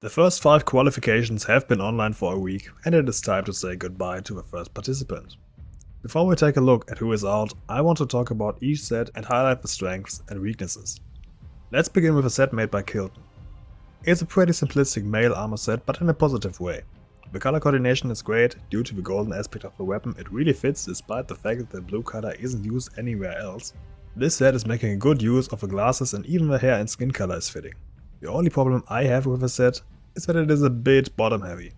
The first 5 qualifications have been online for a week, and it is time to say goodbye to the first participant. Before we take a look at who is out, I want to talk about each set and highlight the strengths and weaknesses. Let's begin with a set made by Kilton. It's a pretty simplistic male armor set, but in a positive way. The color coordination is great. Due to the golden aspect of the weapon, it really fits despite the fact that the blue color isn't used anywhere else. This set is making a good use of the glasses, and even the hair and skin color is fitting. The only problem I have with the set is that it is a bit bottom heavy.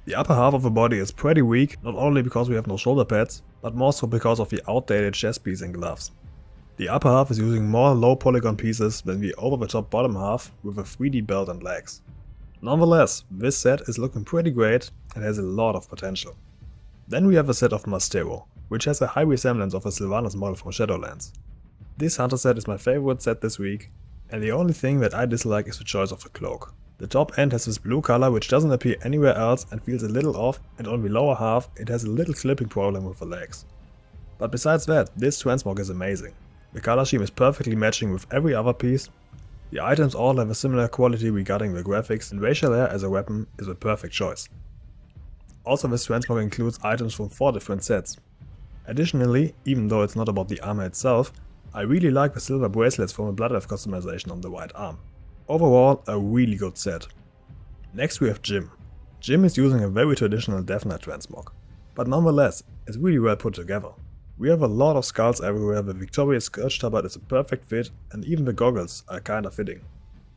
The upper half of the body is pretty weak, not only because we have no shoulder pads, but more so because of the outdated chest piece and gloves. The upper half is using more low polygon pieces than the over the top bottom half with a 3D belt and legs. Nonetheless, this set is looking pretty great and has a lot of potential. Then we have a set of Mastero, which has a high resemblance of a Sylvanas model from Shadowlands. This hunter set is my favorite set this week, and the only thing that I dislike is the choice of the cloak. The top end has this blue color which doesn't appear anywhere else and feels a little off, and on the lower half it has a little clipping problem with the legs. But besides that, this Transmog is amazing. The color scheme is perfectly matching with every other piece. The items all have a similar quality regarding the graphics, and racial hair as a weapon is a perfect choice. Also, this Transmog includes items from 4 different sets. Additionally, even though it's not about the armor itself, I really like the silver bracelets from the Blood Elf customization on the right arm. Overall, a really good set. Next we have Jim. Jim is using a very traditional Death Knight Transmog, but nonetheless, it's really well put together. We have a lot of skulls everywhere, the Victorious Scourge tabard is a perfect fit, and even the goggles are kinda fitting.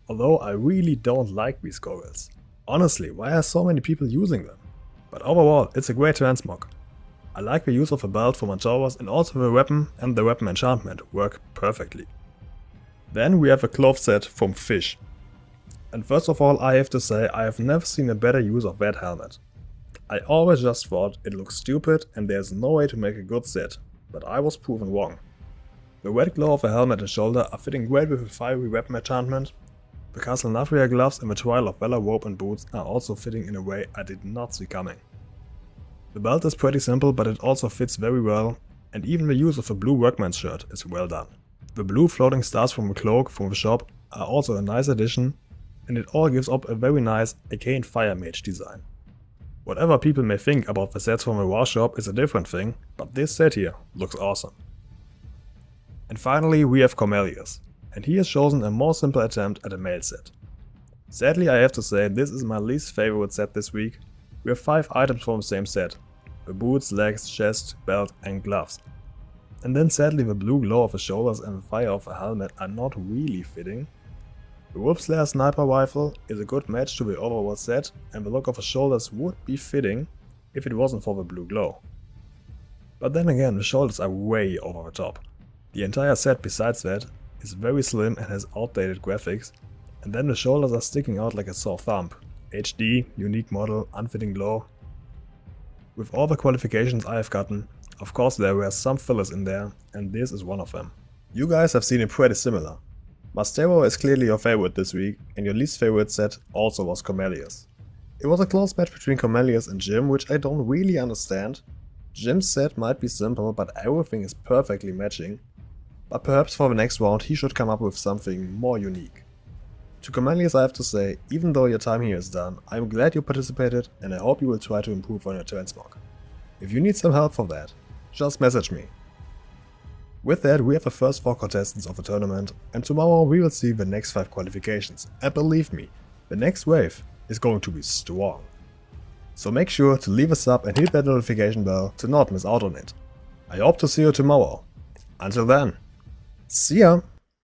Although I really don't like these goggles. Honestly, why are so many people using them? But overall, it's a great Transmog. I like the use of a belt for Mantauros, and also the weapon and the weapon enchantment work perfectly. Then we have a cloth set from Fish. And first of all, I have to say I have never seen a better use of that helmet. I always just thought it looks stupid and there's no way to make a good set, but I was proven wrong. The red glow of the helmet and shoulder are fitting great with the fiery weapon enchantment. The Castle Nafria gloves and the Trial of Valor robe and boots are also fitting in a way I did not see coming. The belt is pretty simple, but it also fits very well, and even the use of a blue workman's shirt is well done. The blue floating stars from the cloak from the shop are also a nice addition, and it all gives up a very nice arcane fire mage design. Whatever people may think about the sets from the War shop is a different thing, but this set here looks awesome. And finally we have Cormelius, and he has chosen a more simple attempt at a male set. Sadly, I have to say this is my least favorite set this week. We have 5 items from the same set: the boots, legs, chest, belt and gloves. And then sadly the blue glow of the shoulders and the fire of the helmet are not really fitting. The Wolfslayer sniper rifle is a good match to the overall set, and the look of the shoulders would be fitting if it wasn't for the blue glow. But then again, the shoulders are way over the top. The entire set besides that is very slim and has outdated graphics, and then the shoulders are sticking out like a sore thumb. HD, unique model, unfitting glow. With all the qualifications I have gotten, of course there were some fillers in there, and this is one of them. You guys have seen it pretty similar. Mastero is clearly your favorite this week, and your least favorite set also was Cormelius. It was a close match between Cormelius and Jim, which I don't really understand. Jim's set might be simple, but everything is perfectly matching. But perhaps for the next round he should come up with something more unique. To Cormelius I have to say, even though your time here is done, I'm glad you participated and I hope you will try to improve on your Transmog. If you need some help for that, just message me. With that, we have the first 4 contestants of the tournament, and tomorrow we will see the next 5 qualifications, and believe me, the next wave is going to be strong. So make sure to leave a sub and hit that notification bell to not miss out on it. I hope to see you tomorrow. Until then, see ya!